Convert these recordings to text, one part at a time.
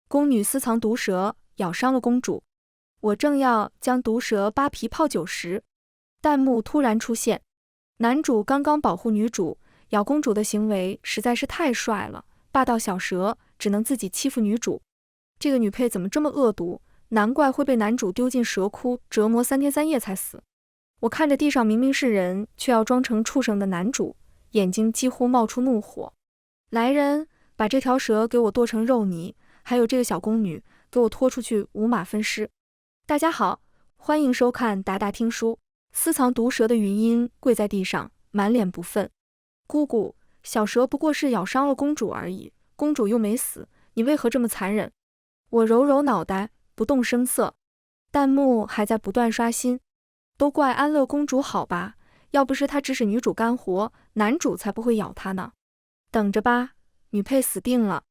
宫女私藏毒蛇，咬伤了公主。我正要将毒蛇扒皮泡酒时，弹幕突然出现。男主刚刚保护女主，咬公主的行为实在是太帅了，霸道小蛇只能自己欺负女主。这个女配怎么这么恶毒？难怪会被男主丢进蛇窟折磨3天3夜才死。我看着地上明明是人，却要装成畜生的男主，眼睛几乎冒出怒火。来人，把这条蛇给我剁成肉泥，还有这个小宫女，给我拖出去五马分尸。大家好，欢迎收看达达听书。私藏毒蛇的云音跪在地上，满脸不忿。姑姑，小蛇不过是咬伤了公主而已，公主又没死，你为何这么残忍？我揉揉脑袋，不动声色。弹幕还在不断刷新，都怪安乐公主好吧，要不是她指使女主干活，男主才不会咬她呢。等着吧，女配死定了。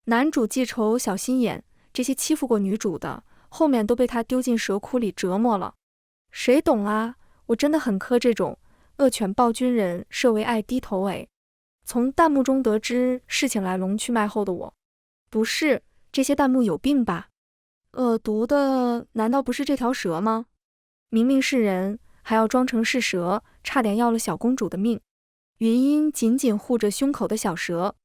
男主记仇小心眼，这些欺负过女主的，后面都被他丢进蛇窟里折磨了。谁懂啊？我真的很磕这种恶犬暴君人，设为爱低头诶。从弹幕中得知事情来龙去脉后的我，不是，这些弹幕有病吧？恶毒的难道不是这条蛇吗？明明是人，还要装成是蛇，差点要了小公主的命。云音紧紧护着胸口的小蛇。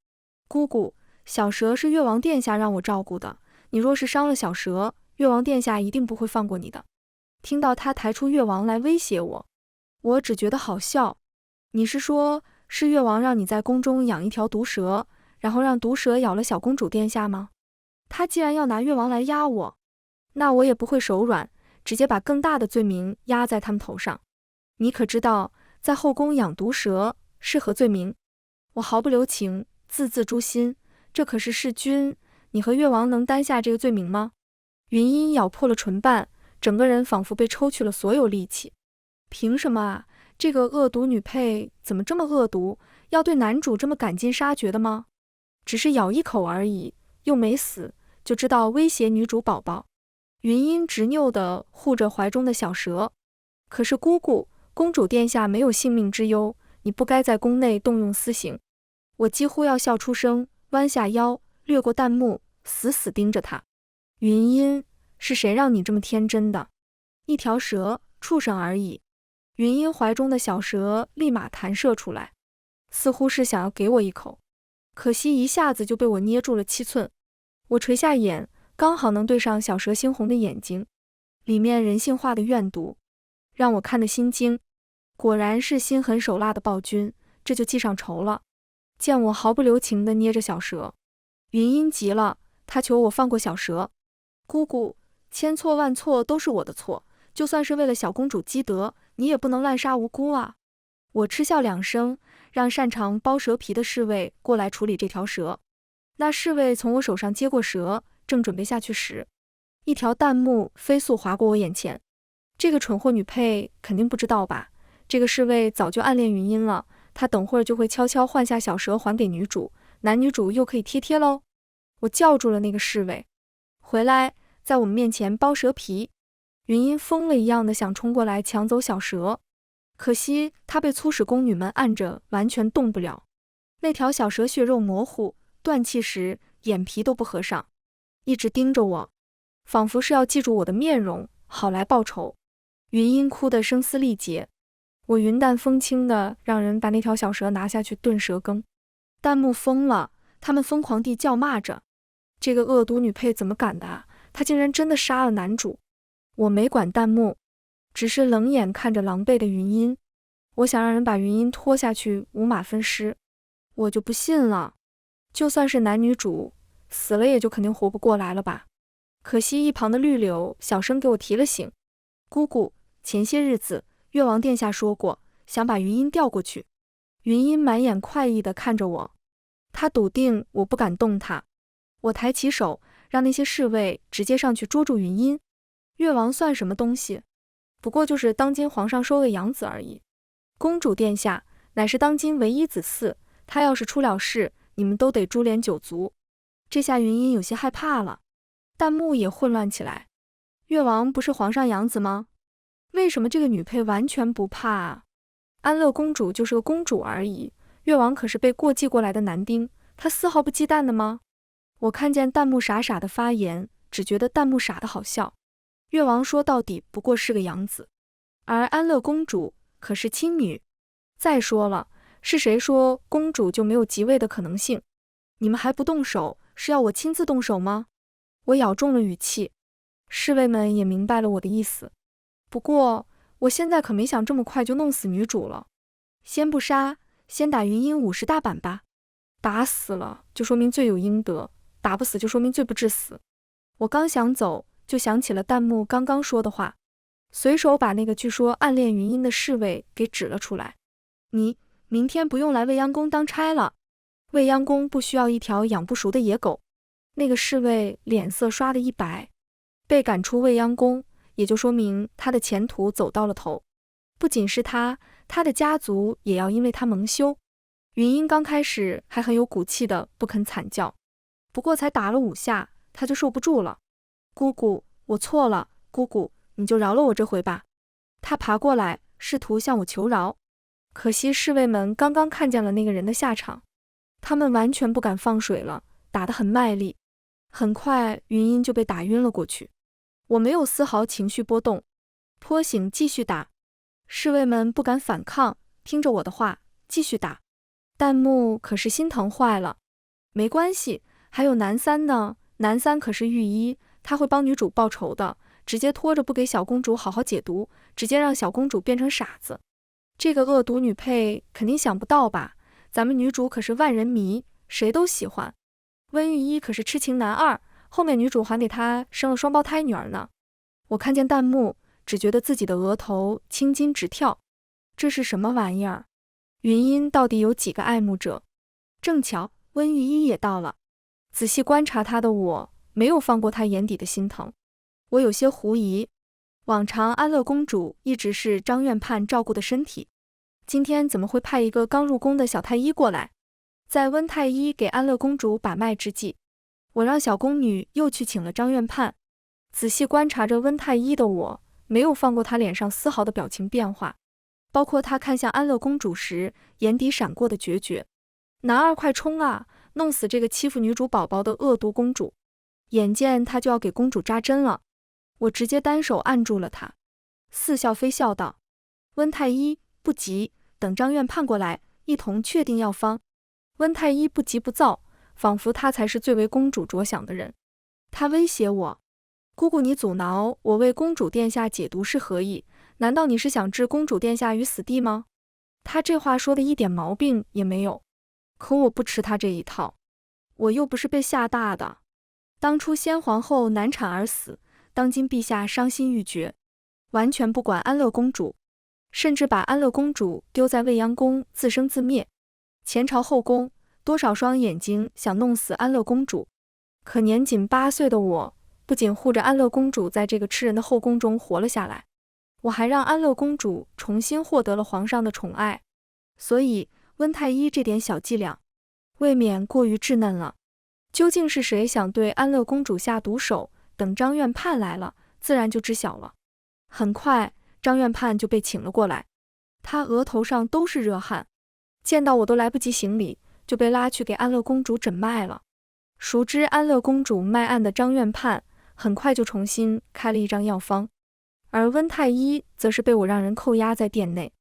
姑姑，小蛇是越王殿下让我照顾的，你若是伤了小蛇，越王殿下一定不会放过你的。听到他抬出越王来威胁我，我只觉得好笑。你是说，是越王让你在宫中养一条毒蛇，然后让毒蛇咬了小公主殿下吗？他既然要拿越王来压我，那我也不会手软，直接把更大的罪名压在他们头上。你可知道，在后宫养毒蛇是何罪名？我毫不留情，字字诛心，这可是弑君，你和越王能担下这个罪名吗？云音咬破了唇瓣，整个人仿佛被抽去了所有力气。凭什么啊？这个恶毒女配怎么这么恶毒，要对男主这么赶尽杀绝的吗？只是咬一口而已，又没死，就知道威胁女主宝宝。云音执拗地护着怀中的小蛇。可是姑姑，公主殿下没有性命之忧，你不该在宫内动用私刑。我几乎要笑出声，弯下腰，掠过弹幕，死死盯着他。云音，是谁让你这么天真的？一条蛇，畜生而已。云音怀中的小蛇立马弹射出来，似乎是想要给我一口，可惜一下子就被我捏住了7寸。我垂下眼，刚好能对上小蛇猩红的眼睛，里面人性化的怨毒，让我看得心惊。果然是心狠手辣的暴君，这就记上仇了。见我毫不留情地捏着小蛇，云音急了，他求我放过小蛇。姑姑，千错万错都是我的错，就算是为了小公主积德，你也不能滥杀无辜啊！我嗤笑2声，让擅长剥蛇皮的侍卫过来处理这条蛇。那侍卫从我手上接过蛇，正准备下去时，一条弹幕飞速划过我眼前。这个蠢货女配肯定不知道吧？这个侍卫早就暗恋云音了，他等会儿就会悄悄换下小蛇还给女主，男女主又可以贴贴喽。我叫住了那个侍卫，回来，在我们面前剥蛇皮。云音疯了一样的想冲过来抢走小蛇，可惜他被粗使宫女们按着，完全动不了。那条小蛇血肉模糊，断气时眼皮都不合上，一直盯着我，仿佛是要记住我的面容，好来报仇。云音哭得声嘶力竭，我云淡风轻的让人把那条小蛇拿下去炖蛇羹。弹幕疯了，他们疯狂地叫骂着，这个恶毒女配怎么敢的啊？她竟然真的杀了男主。我没管弹幕，只是冷眼看着狼狈的云音。我想让人把云音拖下去五马分尸，我就不信了。就算是男女主，死了也就肯定活不过来了吧？可惜一旁的绿柳小声给我提了醒。姑姑，前些日子越王殿下说过，想把云音调过去。云音满眼快意地看着我，他笃定我不敢动他。我抬起手，让那些侍卫直接上去捉住云音。越王算什么东西？不过就是当今皇上收的养子而已。公主殿下乃是当今唯一子嗣，他要是出了事，你们都得株连9族。这下云音有些害怕了，弹幕也混乱起来。越王不是皇上养子吗？为什么这个女配完全不怕啊？安乐公主就是个公主而已，越王可是被过继过来的男丁，她丝毫不忌惮的吗？我看见弹幕傻傻的发言，只觉得弹幕傻的好笑。越王说到底不过是个养子，而安乐公主可是亲女。再说了，是谁说公主就没有即位的可能性？你们还不动手，是要我亲自动手吗？我咬重了语气。侍卫们也明白了我的意思。不过，我现在可没想这么快就弄死女主了。先不杀，先打云音50大板吧。打死了就说明罪有应得，打不死就说明罪不至死。我刚想走，就想起了弹幕刚刚说的话，随手把那个据说暗恋云音的侍卫给指了出来。你明天不用来未央宫当差了，未央宫不需要一条养不熟的野狗。那个侍卫脸色刷得一白，被赶出未央宫，也就说明他的前途走到了头。不仅是他，他的家族也要因为他蒙羞。云音刚开始还很有骨气的不肯惨叫，不过才打了5下，他就受不住了。姑姑，我错了，姑姑，你就饶了我这回吧。他爬过来，试图向我求饶。可惜侍卫们刚刚看见了那个人的下场，他们完全不敢放水了，打得很卖力。很快云音就被打晕了过去。我没有丝毫情绪波动，拖醒继续打。侍卫们不敢反抗，听着我的话继续打。弹幕可是心疼坏了。没关系，还有南三呢，南三可是御医，他会帮女主报仇的，直接拖着不给小公主好好解毒，直接让小公主变成傻子。这个恶毒女配肯定想不到吧，咱们女主可是万人迷，谁都喜欢。温御医可是痴情男二，后面女主还给他生了双胞胎女儿呢。我看见弹幕，只觉得自己的额头青筋直跳。这是什么玩意儿？云音到底有几个爱慕者？正巧温御医也到了。仔细观察他的我，没有放过他眼底的心疼。我有些狐疑，往常安乐公主一直是张院判照顾的身体，今天怎么会派一个刚入宫的小太医过来？在温太医给安乐公主把脉之际，我让小宫女又去请了张院判。仔细观察着温太医的我，没有放过他脸上丝毫的表情变化，包括他看向安乐公主时眼底闪过的决绝。男二快冲啊，弄死这个欺负女主宝宝的恶毒公主！眼见他就要给公主扎针了，我直接单手按住了他，似笑非笑道：温太医，不急，等张院判过来，一同确定药方。温太医不急不躁，仿佛他才是最为公主着想的人。他威胁我：姑姑，你阻挠我为公主殿下解毒是何意？难道你是想置公主殿下于死地吗？他这话说的一点毛病也没有，可我不吃他这一套，我又不是被吓大的。当初先皇后难产而死，当今陛下伤心欲绝，完全不管安乐公主，甚至把安乐公主丢在未央宫自生自灭。前朝后宫多少双眼睛想弄死安乐公主，可年仅8岁的我不仅护着安乐公主在这个吃人的后宫中活了下来，我还让安乐公主重新获得了皇上的宠爱。所以温太医这点小伎俩未免过于稚嫩了。究竟是谁想对安乐公主下毒手？等张院判来了，自然就知晓了。很快张院判就被请了过来，他额头上都是热汗，见到我都来不及行礼，就被拉去给安乐公主诊脉了。熟知安乐公主脉案的张院判很快就重新开了一张药方，而温太医则是被我让人扣押在殿内。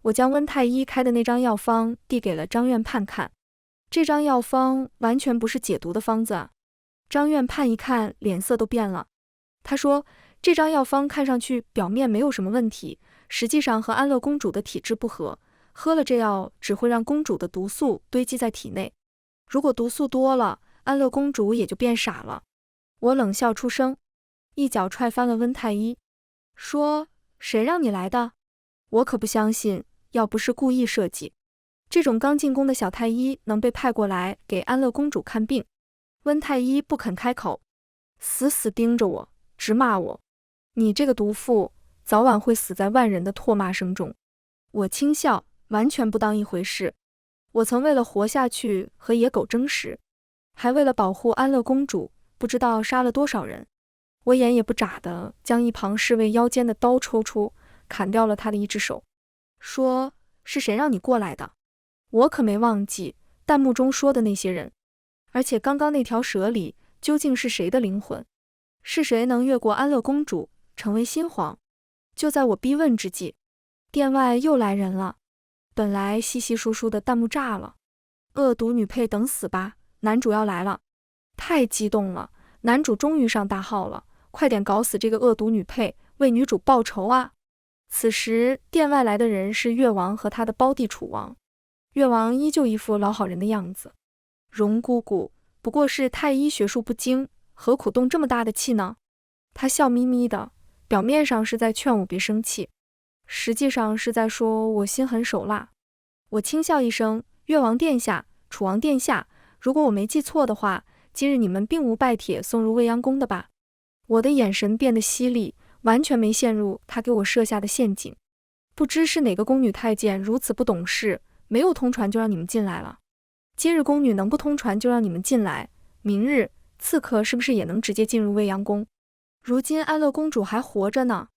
我将温太医开的那张药方递给了张院判看，这张药方完全不是解毒的方子啊。张院判一看脸色都变了，他说这张药方看上去表面没有什么问题，实际上和安乐公主的体质不合，喝了这药只会让公主的毒素堆积在体内，如果毒素多了，安乐公主也就变傻了。我冷笑出声，一脚踹翻了温太医，说谁让你来的？我可不相信，要不是故意设计，这种刚进宫的小太医能被派过来给安乐公主看病。温太医不肯开口，死死盯着我，直骂我：你这个毒妇，早晚会死在万人的唾骂声中。我轻笑，完全不当一回事。我曾为了活下去和野狗争食，还为了保护安乐公主，不知道杀了多少人。我眼也不眨的将一旁侍卫腰间的刀抽出，砍掉了他的一只手，说：是谁让你过来的？我可没忘记弹幕中说的那些人。而且刚刚那条蛇里究竟是谁的灵魂？是谁能越过安乐公主，成为新皇？就在我逼问之际，殿外又来人了。本来稀稀疏疏的弹幕炸了，恶毒女配等死吧，男主要来了！太激动了，男主终于上大号了，快点搞死这个恶毒女配，为女主报仇啊！此时殿外来的人是越王和他的胞弟楚王，越王依旧一副老好人的样子。容姑姑不过是太医学术不精，何苦动这么大的气呢？他笑眯眯的，表面上是在劝我别生气，实际上是在说我心狠手辣。我轻笑一声，越王殿下，楚王殿下，如果我没记错的话，今日你们并无拜帖送入未央宫的吧？我的眼神变得犀利，完全没陷入他给我设下的陷阱。不知是哪个宫女太监如此不懂事，没有通传就让你们进来了。今日宫女能不通传就让你们进来，明日刺客是不是也能直接进入未央宫？如今安乐公主还活着呢，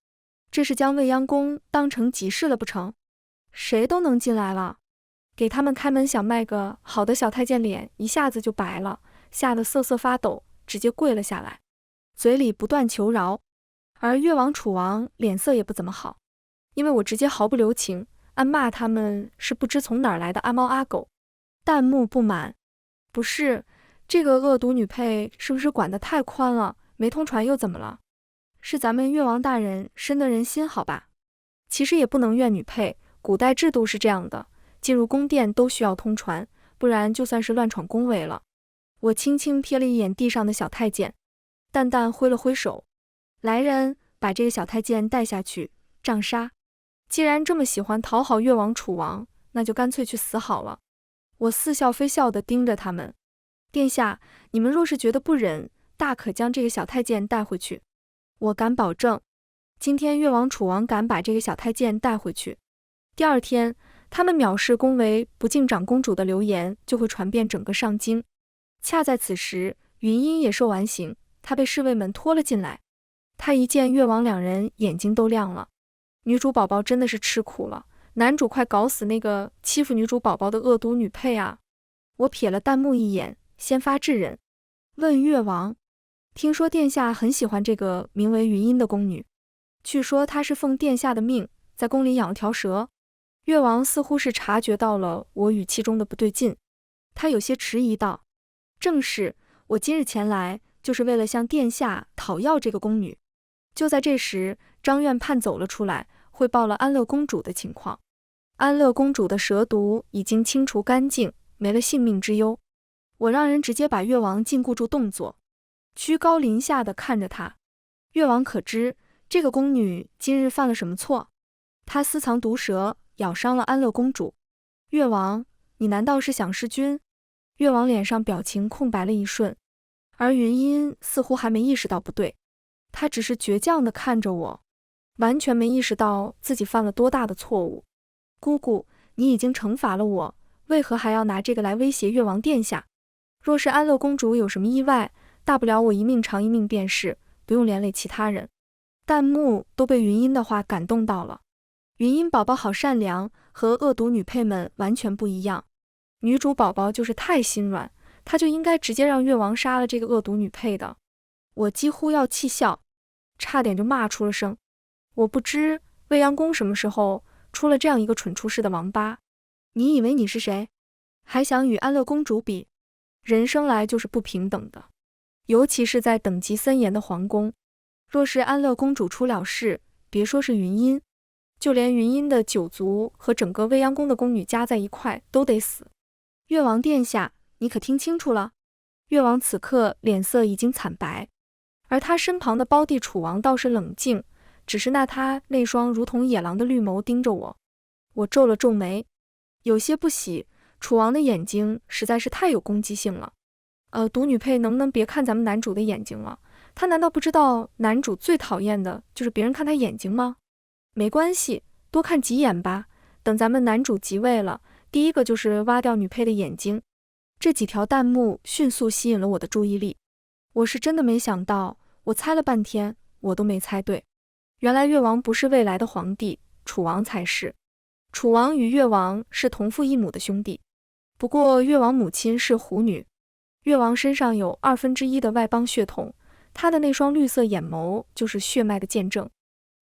这是将未央宫当成集市了不成？谁都能进来了。给他们开门想卖个好的小太监脸一下子就白了，吓得瑟瑟发抖，直接跪了下来，嘴里不断求饶。而越王楚王脸色也不怎么好，因为我直接毫不留情，暗骂他们是不知从哪儿来的阿猫阿狗。弹幕不满，不是，这个恶毒女配是不是管得太宽了？没通传又怎么了？是咱们越王大人深得人心好吧？其实也不能怨女配，古代制度是这样的，进入宫殿都需要通传，不然就算是乱闯宫闱了。我轻轻瞥了一眼地上的小太监，淡淡挥了挥手，来人，把这个小太监带下去杖杀。既然这么喜欢讨好越王楚王，那就干脆去死好了。我似笑非笑地盯着他们，殿下，你们若是觉得不忍，大可将这个小太监带回去。我敢保证，今天越王楚王敢把这个小太监带回去，第二天他们藐视恭维不敬长公主的流言就会传遍整个上京。恰在此时，云音也受完刑，她被侍卫们拖了进来。她一见越王两人，眼睛都亮了。女主宝宝真的是吃苦了，男主快搞死那个欺负女主宝宝的恶毒女配啊！我瞥了弹幕一眼，先发制人，问越王，听说殿下很喜欢这个名为云音的宫女，据说她是奉殿下的命，在宫里养了条蛇。越王似乎是察觉到了我语气中的不对劲，他有些迟疑道，正是，我今日前来就是为了向殿下讨要这个宫女。就在这时，张院判走了出来，汇报了安乐公主的情况。安乐公主的蛇毒已经清除干净，没了性命之忧。我让人直接把越王禁锢住动作，居高临下地看着他。越王可知这个宫女今日犯了什么错？她私藏毒蛇，咬伤了安乐公主。越王，你难道是想弑君？越王脸上表情空白了一瞬，而云音似乎还没意识到不对，他只是倔强地看着我，完全没意识到自己犯了多大的错误。姑姑，你已经惩罚了我，为何还要拿这个来威胁越王殿下？若是安乐公主有什么意外，大不了我一命偿一命便是，不用连累其他人。弹幕都被云音的话感动到了。云音宝宝好善良，和恶毒女配们完全不一样。女主宝宝就是太心软，她就应该直接让越王杀了这个恶毒女配的。我几乎要气笑，差点就骂出了声。我不知未央宫什么时候出了这样一个蠢出事的王八。你以为你是谁？还想与安乐公主比？人生来就是不平等的，尤其是在等级森严的皇宫。若是安乐公主出了事，别说是云音，就连云音的九族和整个未央宫的宫女加在一块都得死。越王殿下，你可听清楚了？越王此刻脸色已经惨白，而他身旁的胞弟楚王倒是冷静，只是他那双如同野狼的绿眸盯着我。我皱了皱眉，有些不喜，楚王的眼睛实在是太有攻击性了。毒女配能不能别看咱们男主的眼睛了？他难道不知道男主最讨厌的就是别人看他眼睛吗？没关系，多看几眼吧，等咱们男主即位了，第一个就是挖掉女配的眼睛。这几条弹幕迅速吸引了我的注意力。我是真的没想到，我猜了半天，我都没猜对。原来越王不是未来的皇帝，楚王才是。楚王与越王是同父异母的兄弟，不过越王母亲是狐女。越王身上有1/2的外邦血统，他的那双绿色眼眸就是血脉的见证。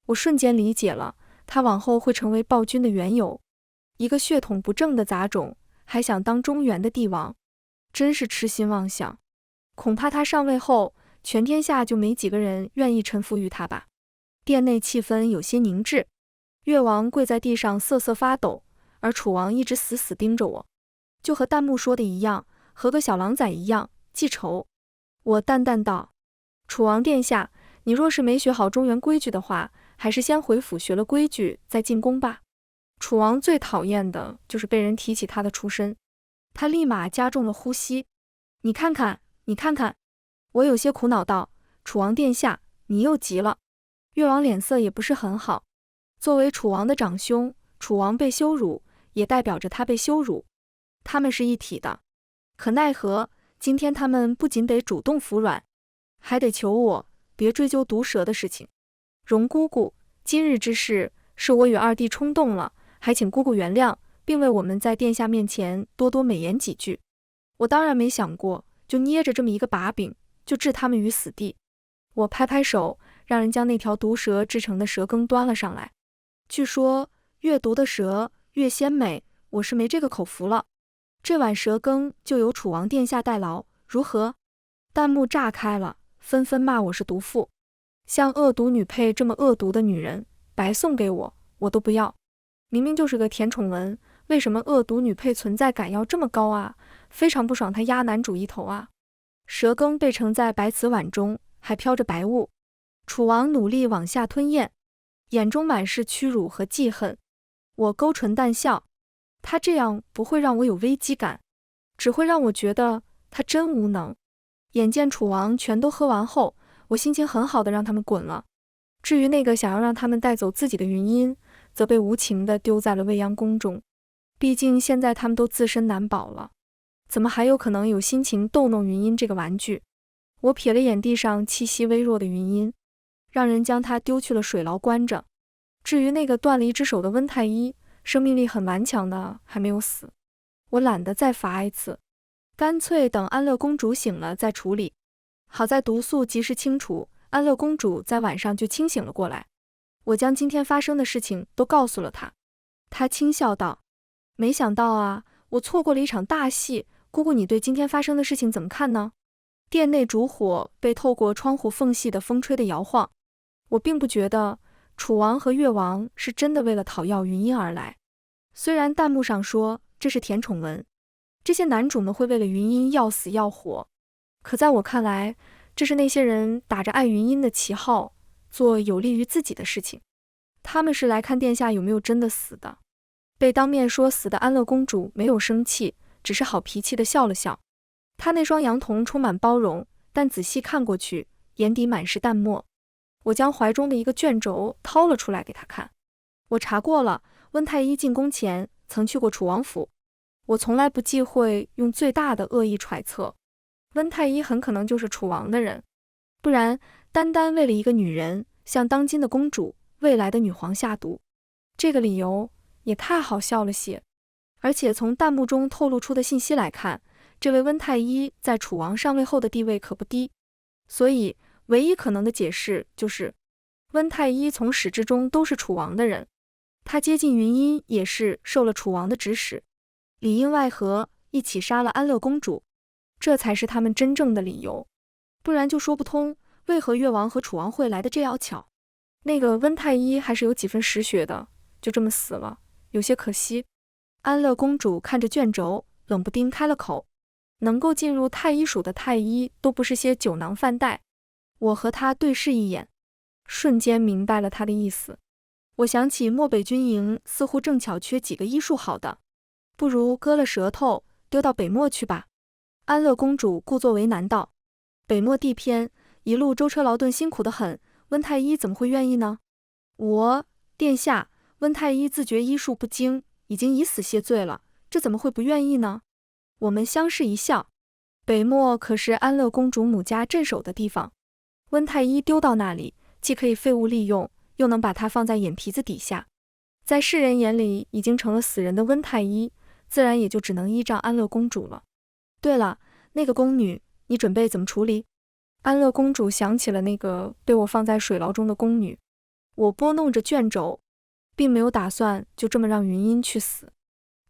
我瞬间理解了他往后会成为暴君的缘由。一个血统不正的杂种，还想当中原的帝王，真是痴心妄想。恐怕他上位后，全天下就没几个人愿意臣服于他吧。殿内气氛有些凝滞，越王跪在地上瑟瑟发抖，而楚王一直死死盯着我，就和弹幕说的一样，和个小狼崽一样，记仇。我淡淡道：楚王殿下，你若是没学好中原规矩的话，还是先回府学了规矩再进宫吧。楚王最讨厌的就是被人提起他的出身，他立马加重了呼吸。你看看，你看看。我有些苦恼道：楚王殿下，你又急了。越王脸色也不是很好，作为楚王的长兄，楚王被羞辱，也代表着他被羞辱，他们是一体的。可奈何，今天他们不仅得主动服软，还得求我别追究毒蛇的事情。容姑姑，今日之事是我与二弟冲动了，还请姑姑原谅，并为我们在殿下面前多多美言几句。我当然没想过，就捏着这么一个把柄，就置他们于死地。我拍拍手，让人将那条毒蛇制成的蛇羹端了上来。据说越毒的蛇越鲜美，我是没这个口福了。这碗蛇羹就由楚王殿下代劳，如何？弹幕炸开了，纷纷骂我是毒妇。像恶毒女配这么恶毒的女人，白送给我，我都不要。明明就是个甜宠文，为什么恶毒女配存在感要这么高啊？非常不爽他压男主一头啊！蛇羹被盛在白瓷碗中，还飘着白雾。楚王努力往下吞咽，眼中满是屈辱和记恨。我勾唇淡笑，他这样不会让我有危机感，只会让我觉得他真无能。眼见楚王全都喝完后，我心情很好的让他们滚了。至于那个想要让他们带走自己的云音，则被无情地丢在了未央宫中。毕竟现在他们都自身难保了，怎么还有可能有心情逗弄云音这个玩具？我瞥了眼地上气息微弱的云音，让人将他丢去了水牢关着。至于那个断了一只手的温太医，生命力很顽强的，还没有死。我懒得再罚一次，干脆等安乐公主醒了再处理。好在毒素及时清除，安乐公主在晚上就清醒了过来。我将今天发生的事情都告诉了她，她轻笑道：没想到啊，我错过了一场大戏。姑姑，你对今天发生的事情怎么看呢？殿内烛火被透过窗户缝隙的风吹得摇晃。我并不觉得楚王和越王是真的为了讨要云音而来。虽然弹幕上说这是甜宠文，这些男主们会为了云音要死要活，可在我看来，这是那些人打着爱云音的旗号，做有利于自己的事情。他们是来看殿下有没有真的死的。被当面说死的安乐公主没有生气，只是好脾气地笑了笑。她那双羊瞳充满包容，但仔细看过去，眼底满是淡漠。我将怀中的一个卷轴掏了出来给她看。我查过了，温太医进宫前曾去过楚王府。我从来不忌讳用最大的恶意揣测，温太医很可能就是楚王的人，不然单单为了一个女人向当今的公主、未来的女皇下毒，这个理由也太好笑了些。而且从弹幕中透露出的信息来看，这位温太医在楚王上位后的地位可不低，所以唯一可能的解释就是温太医从始至终都是楚王的人，他接近云音也是受了楚王的指使，里应外合一起杀了安乐公主，这才是他们真正的理由。不然就说不通为何越王和楚王会来的这样巧。那个温太医还是有几分实学的，就这么死了，有些可惜。安乐公主看着卷轴，冷不丁开了口，能够进入太医署的太医都不是些酒囊饭袋。我和他对视一眼，瞬间明白了他的意思。我想起漠北军营似乎正巧缺几个医术好的，不如割了舌头丢到北漠去吧。安乐公主故作为难道：北漠地偏，一路舟车劳顿辛苦得很，温太医怎么会愿意呢？殿下，温太医自觉医术不精，已经以死谢罪了，这怎么会不愿意呢？我们相视一笑。北漠可是安乐公主母家镇守的地方，温太医丢到那里，既可以废物利用，又能把它放在眼皮子底下。在世人眼里已经成了死人的温太医，自然也就只能依仗安乐公主了。对了，那个宫女，你准备怎么处理？安乐公主想起了那个被我放在水牢中的宫女。我拨弄着卷轴，并没有打算就这么让云音去死。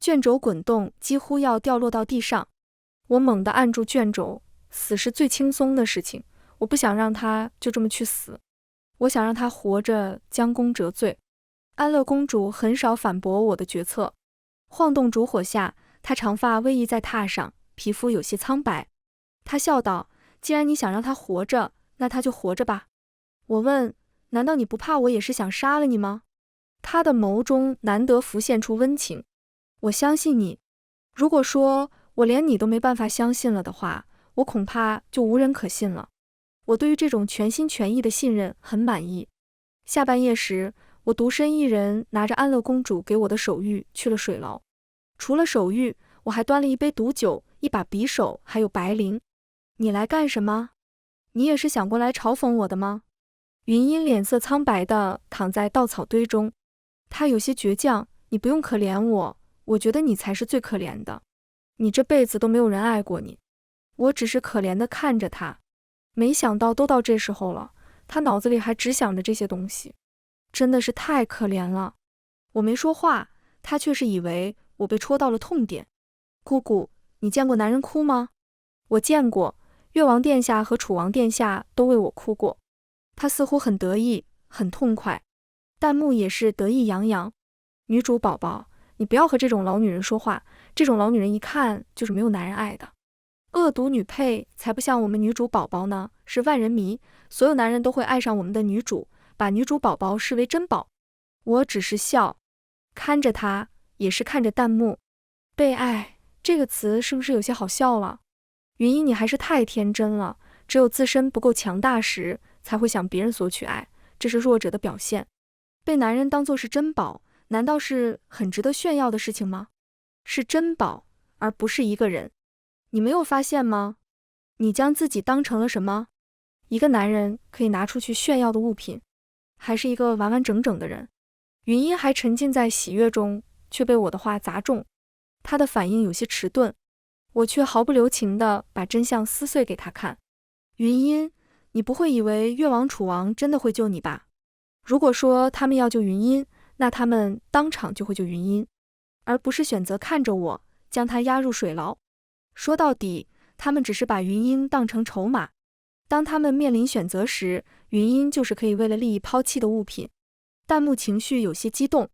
卷轴滚动，几乎要掉落到地上。我猛地按住卷轴，死是最轻松的事情，我不想让她就这么去死，我想让她活着将功折罪。安乐公主很少反驳我的决策，晃动烛火下，她长发微移在榻上，皮肤有些苍白。她笑道：“既然你想让她活着，那她就活着吧。”我问：“难道你不怕我也是想杀了你吗？”她的眸中难得浮现出温情。我相信你。如果说我连你都没办法相信了的话，我恐怕就无人可信了。我对于这种全心全意的信任很满意。下半夜时，我独身一人拿着安乐公主给我的手谕去了水牢。除了手谕，我还端了一杯毒酒、一把匕首，还有白绫。你来干什么？你也是想过来嘲讽我的吗？云音脸色苍白地躺在稻草堆中，她有些倔强。你不用可怜我，我觉得你才是最可怜的。你这辈子都没有人爱过你。我只是可怜地看着他，没想到都到这时候了，他脑子里还只想着这些东西，真的是太可怜了。我没说话，他却是以为我被戳到了痛点。姑姑，你见过男人哭吗？我见过，越王殿下和楚王殿下都为我哭过。他似乎很得意，很痛快。弹幕也是得意洋洋。女主宝宝，你不要和这种老女人说话，这种老女人一看就是没有男人爱的。恶毒女配才不像我们女主宝宝呢，是万人迷，所有男人都会爱上我们的女主，把女主宝宝视为珍宝。我只是笑，看着她，也是看着弹幕。被爱这个词是不是有些好笑了？云音，你还是太天真了，只有自身不够强大时，才会向别人索取爱，这是弱者的表现。被男人当作是珍宝，难道是很值得炫耀的事情吗？是珍宝，而不是一个人。你没有发现吗？你将自己当成了什么？一个男人可以拿出去炫耀的物品，还是一个完完整整的人？云音还沉浸在喜悦中，却被我的话砸中。他的反应有些迟钝，我却毫不留情地把真相撕碎给他看。云音，你不会以为越王楚王真的会救你吧？如果说他们要救云音，那他们当场就会救云音，而不是选择看着我将她押入水牢。说到底，他们只是把云音当成筹码。当他们面临选择时，云音就是可以为了利益抛弃的物品。弹幕情绪有些激动，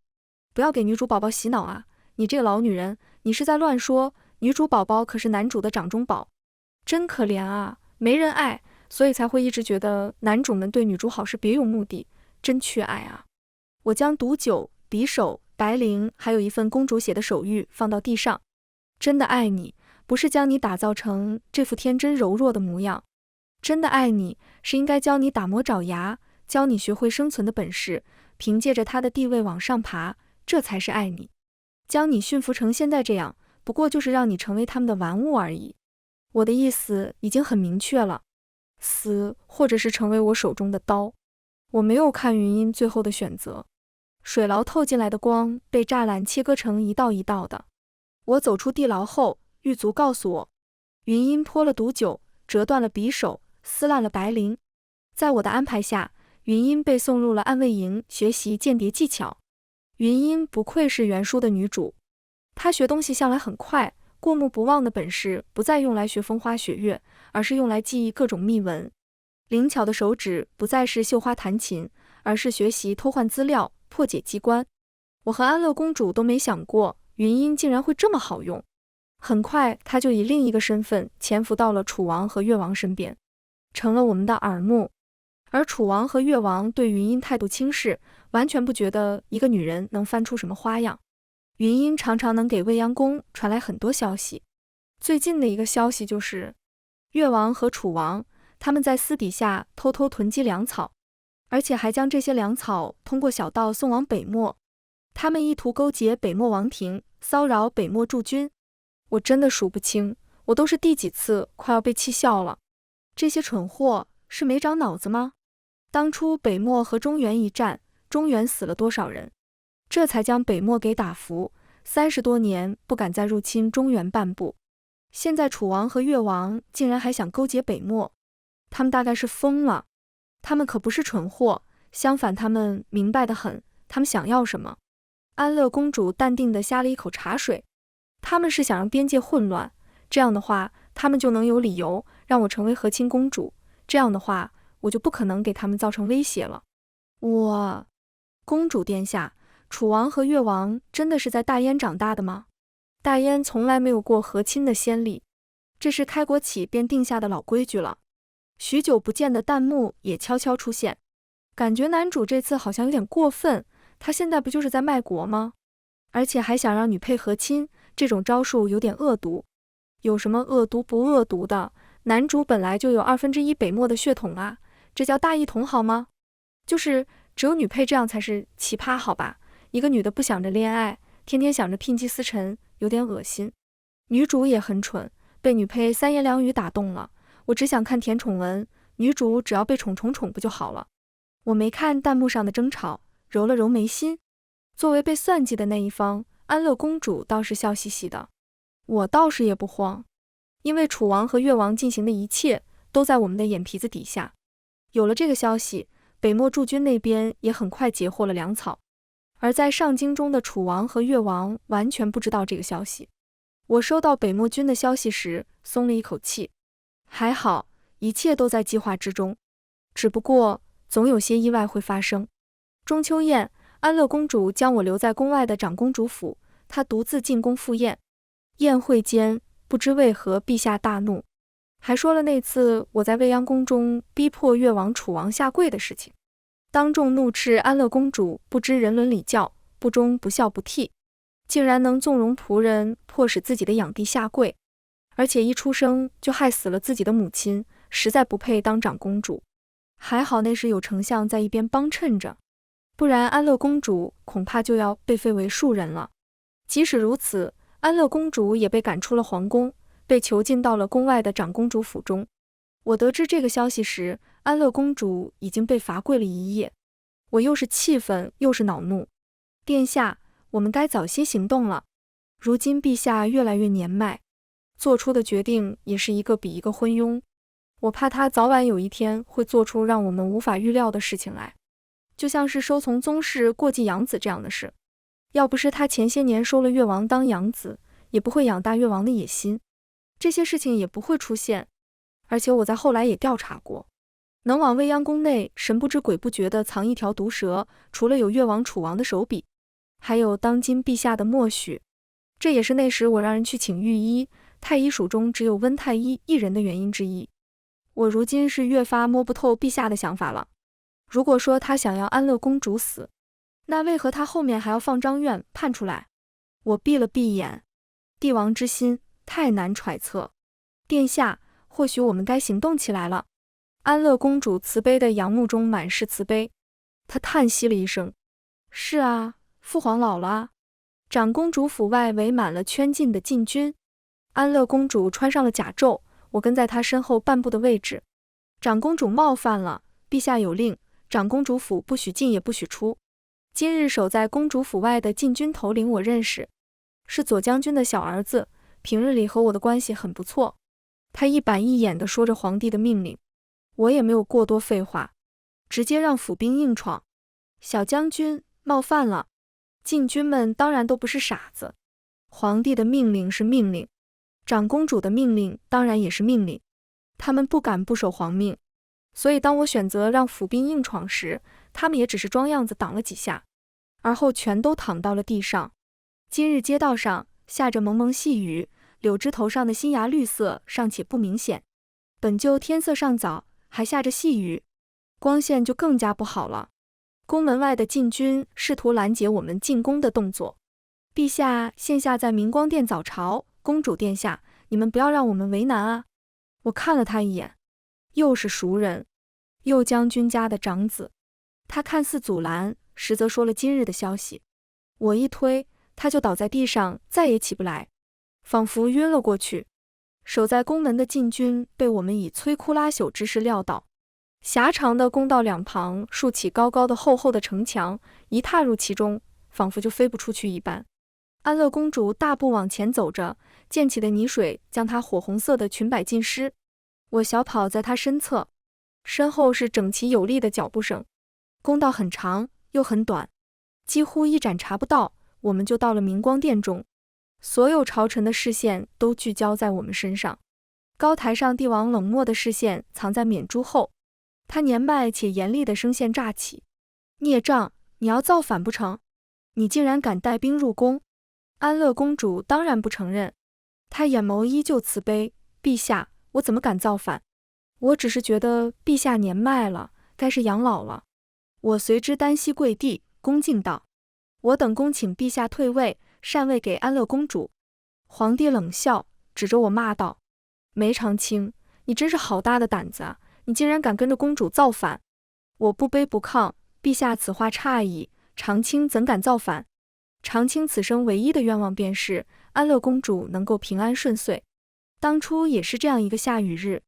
不要给女主宝宝洗脑啊！你这个老女人，你是在乱说，女主宝宝可是男主的掌中宝，真可怜啊，没人爱，所以才会一直觉得男主们对女主好是别有目的，真缺爱啊！我将毒酒、匕首、白绫还有一份公主写的手谕放到地上。真的爱你，不是将你打造成这副天真柔弱的模样，真的爱你是应该教你打磨爪牙，教你学会生存的本事，凭借着他的地位往上爬，这才是爱你。将你驯服成现在这样，不过就是让你成为他们的玩物而已。我的意思已经很明确了，死或者是成为我手中的刀。我没有看云音最后的选择。水牢透进来的光被栅栏切割成一道一道的。我走出地牢后，狱卒告诉我，云音泼了毒酒，折断了匕首，撕烂了白绫。在我的安排下，云音被送入了暗卫营学习间谍技巧。云音不愧是原书的女主，她学东西向来很快，过目不忘的本事不再用来学风花雪月，而是用来记忆各种秘闻。灵巧的手指不再是绣花弹琴，而是学习偷换资料，破解机关。我和安乐公主都没想过云音竟然会这么好用。很快，她就以另一个身份潜伏到了楚王和越王身边，成了我们的耳目。而楚王和越王对云音态度轻视，完全不觉得一个女人能翻出什么花样。云音常常能给未央宫传来很多消息，最近的一个消息就是越王和楚王他们在私底下偷偷囤积粮草，而且还将这些粮草通过小道送往北漠。他们意图勾结北漠王庭，骚扰北漠驻军。我真的数不清，我都是第几次快要被气笑了。这些蠢货是没长脑子吗？当初北漠和中原一战，中原死了多少人？这才将北漠给打服，30多年不敢再入侵中原半步。现在楚王和越王竟然还想勾结北漠，他们大概是疯了。他们可不是蠢货，相反他们明白得很，他们想要什么。安乐公主淡定地呷了一口茶水，他们是想让边界混乱，这样的话他们就能有理由让我成为和亲公主，这样的话我就不可能给他们造成威胁了。公主殿下，楚王和越王真的是在大燕长大的吗？大燕从来没有过和亲的先例，这是开国起便定下的老规矩了。许久不见的弹幕也悄悄出现，感觉男主这次好像有点过分，他现在不就是在卖国吗？而且还想让女配和亲，这种招数有点恶毒。有什么恶毒不恶毒的？男主本来就有1/2北漠的血统啊，这叫大一统好吗？就是只有女配这样才是奇葩好吧？一个女的不想着恋爱，天天想着聘妻司晨，有点恶心。女主也很蠢，被女配3言2语打动了。我只想看甜宠文，女主只要被宠不就好了。我没看弹幕上的争吵，揉了揉眉心。作为被算计的那一方，安乐公主倒是笑嘻嘻的。我倒是也不慌，因为楚王和越王进行的一切都在我们的眼皮子底下。有了这个消息，北漠驻军那边也很快截获了粮草，而在上京中的楚王和越王完全不知道这个消息。我收到北漠军的消息时松了一口气，还好一切都在计划之中，只不过总有些意外会发生。中秋宴，安乐公主将我留在宫外的长公主府，她独自进宫赴宴。宴会间，不知为何陛下大怒，还说了那次我在未央宫中逼迫越王楚王下跪的事情，当众怒斥安乐公主不知人伦礼教，不忠不孝不悌，竟然能纵容仆人迫使自己的养弟下跪，而且一出生就害死了自己的母亲，实在不配当长公主。还好那时有丞相在一边帮衬着，不然安乐公主恐怕就要被废为庶人了。即使如此，安乐公主也被赶出了皇宫，被囚禁到了宫外的长公主府中。我得知这个消息时，安乐公主已经被罚跪了1夜。我又是气愤又是恼怒。殿下，我们该早些行动了。如今陛下越来越年迈，做出的决定也是一个比一个昏庸。我怕他早晚有一天会做出让我们无法预料的事情来，就像是收从宗室过继养子这样的事。要不是他前些年收了越王当养子，也不会养大越王的野心，这些事情也不会出现。而且我在后来也调查过，能往未央宫内神不知鬼不觉地藏一条毒蛇，除了有越王楚王的手笔，还有当今陛下的默许。这也是那时我让人去请御医，太医署中只有温太医一人的原因之一。我如今是越发摸不透陛下的想法了。如果说他想要安乐公主死，那为何他后面还要放张院判出来？我闭了闭眼，帝王之心太难揣测。殿下，或许我们该行动起来了。安乐公主慈悲的仰目中满是慈悲，她叹息了一声。是啊，父皇老了啊。长公主府外围满了圈禁的禁军，安乐公主穿上了甲胄，我跟在她身后半步的位置。长公主冒犯了，陛下有令，长公主府不许进也不许出。今日守在公主府外的禁军头领我认识，是左将军的小儿子，平日里和我的关系很不错。他一板一眼地说着皇帝的命令，我也没有过多废话，直接让府兵硬闯。小将军冒犯了。禁军们当然都不是傻子，皇帝的命令是命令，长公主的命令当然也是命令，他们不敢不守皇命。所以当我选择让府兵硬闯时，他们也只是装样子挡了几下，而后全都躺到了地上。今日街道上下着蒙蒙细雨，柳枝头上的新芽绿色尚且不明显，本就天色尚早，还下着细雨，光线就更加不好了。宫门外的禁军试图拦截我们进宫的动作。陛下现下在明光殿早朝，公主殿下，你们不要让我们为难啊。我看了他一眼，又是熟人，右将军家的长子。他看似阻拦，实则说了今日的消息。我一推，他就倒在地上，再也起不来，仿佛晕了过去。守在宫门的禁军被我们以摧枯拉朽之势撂倒。狭长的宫道两旁竖起高高的厚厚的城墙，一踏入其中，仿佛就飞不出去一般。安乐公主大步往前走着，溅起的泥水将她火红色的裙摆浸湿。我小跑在她身侧，身后是整齐有力的脚步声。公道很长又很短，几乎一盏茶不到，我们就到了明光殿中。所有朝臣的视线都聚焦在我们身上。高台上帝王冷漠的视线藏在冕珠后，他年迈且严厉的声线乍起：孽障，你要造反不成？你竟然敢带兵入宫！安乐公主当然不承认，她眼眸依旧慈悲：陛下，我怎么敢造反？我只是觉得陛下年迈了，该是养老了。我随之单膝跪地，恭敬道：我等恭请陛下退位，禅位给安乐公主。皇帝冷笑，指着我骂道：梅长青，你真是好大的胆子啊！你竟然敢跟着公主造反！我不卑不亢：陛下此话差矣，长青怎敢造反？长青此生唯一的愿望便是安乐公主能够平安顺遂。当初也是这样一个下雨日，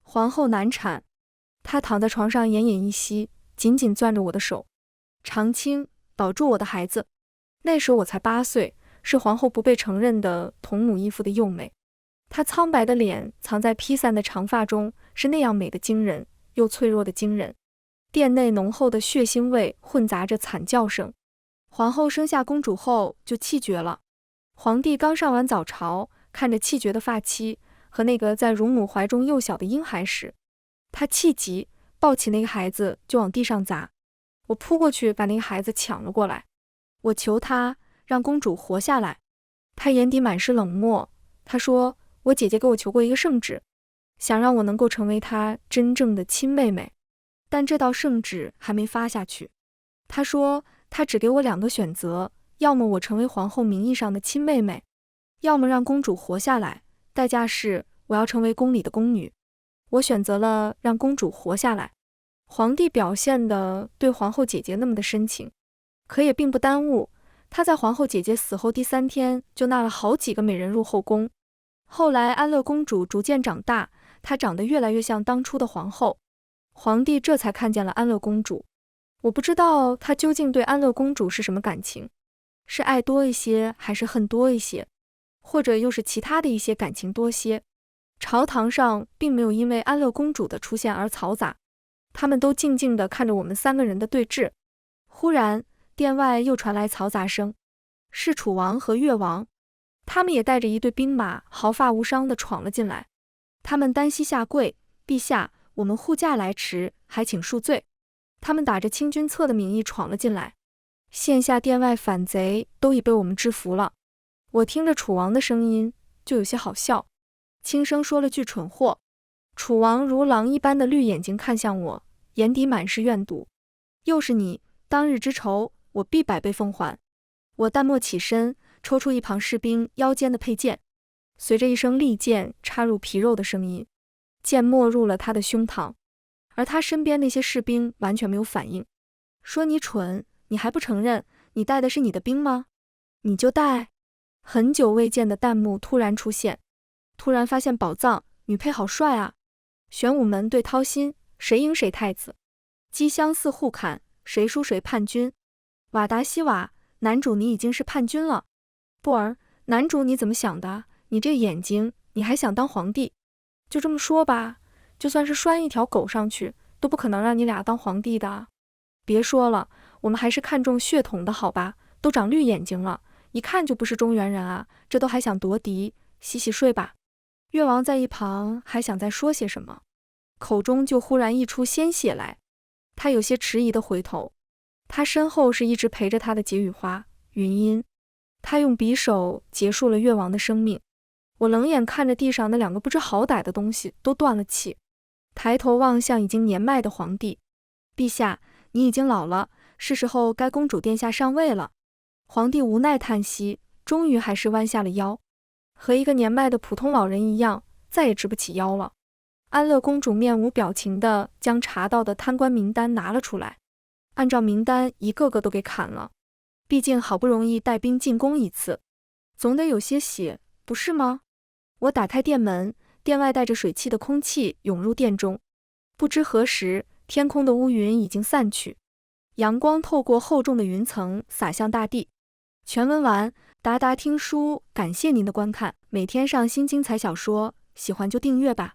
皇后难产，她躺在床上奄奄一息，紧紧攥着我的手：长青，保住我的孩子。那时我才8岁，是皇后不被承认的同母异父的幼妹。她苍白的脸藏在披散的长发中，是那样美的惊人，又脆弱的惊人。殿内浓厚的血腥味混杂着惨叫声。皇后生下公主后就气绝了。皇帝刚上完早朝，看着气绝的发妻和那个在乳母怀中幼小的婴孩时，他气急，抱起那个孩子就往地上砸。我扑过去把那个孩子抢了过来，我求他让公主活下来。他眼底满是冷漠，他说我姐姐给我求过一个圣旨，想让我能够成为她真正的亲妹妹，但这道圣旨还没发下去。他说他只给我2个选择，要么我成为皇后名义上的亲妹妹，要么让公主活下来，代价是我要成为宫里的宫女。我选择了让公主活下来。皇帝表现得对皇后姐姐那么的深情，可也并不耽误，他在皇后姐姐死后第3天就纳了好几个美人入后宫。后来安乐公主逐渐长大，她长得越来越像当初的皇后，皇帝这才看见了安乐公主。我不知道他究竟对安乐公主是什么感情，是爱多一些，还是恨多一些，或者又是其他的一些感情多些。朝堂上并没有因为安乐公主的出现而嘈杂，他们都静静地看着我们3个人的对峙。忽然，殿外又传来嘈杂声，是楚王和越王，他们也带着一队兵马，毫发无伤地闯了进来。他们单膝下跪：陛下，我们护驾来迟，还请恕罪。他们打着清君侧的名义闯了进来，线下殿外反贼都已被我们制服了。我听着楚王的声音就有些好笑，轻声说了句蠢货。楚王如狼一般的绿眼睛看向我，眼底满是怨毒：又是你，当日之仇，我必百倍奉还。我淡漠起身，抽出一旁士兵腰间的佩剑，随着一声利剑插入皮肉的声音，剑没入了他的胸膛。而他身边那些士兵完全没有反应，说你蠢，你还不承认，你带的是你的兵吗？你就带。很久未见的弹幕突然出现，突然发现宝藏，女配好帅啊！玄武门对掏心，谁赢谁太子。姬相似互砍，谁输谁叛军。瓦达西瓦，男主你已经是叛军了。布儿，男主你怎么想的？你这眼睛，你还想当皇帝？就这么说吧，就算是拴一条狗上去，都不可能让你俩当皇帝的。别说了，我们还是看重血统的好吧，都长绿眼睛了，一看就不是中原人啊，这都还想夺嫡，洗洗睡吧。越王在一旁还想再说些什么，口中就忽然溢出鲜血来。他有些迟疑地回头，他身后是一直陪着他的解语花云音，他用匕首结束了越王的生命。我冷眼看着地上那2个不知好歹的东西都断了气，抬头望向已经年迈的皇帝：陛下，你已经老了，是时候该公主殿下上位了。皇帝无奈叹息，终于还是弯下了腰，和一个年迈的普通老人一样，再也直不起腰了。安乐公主面无表情地将查到的贪官名单拿了出来，按照名单一个个都给砍了。毕竟好不容易带兵进宫一次，总得有些血，不是吗？我打开殿门，殿外带着水汽的空气涌入殿中。不知何时，天空的乌云已经散去，阳光透过厚重的云层洒向大地。全文完，达达听书，感谢您的观看，每天上新精彩小说，喜欢就订阅吧。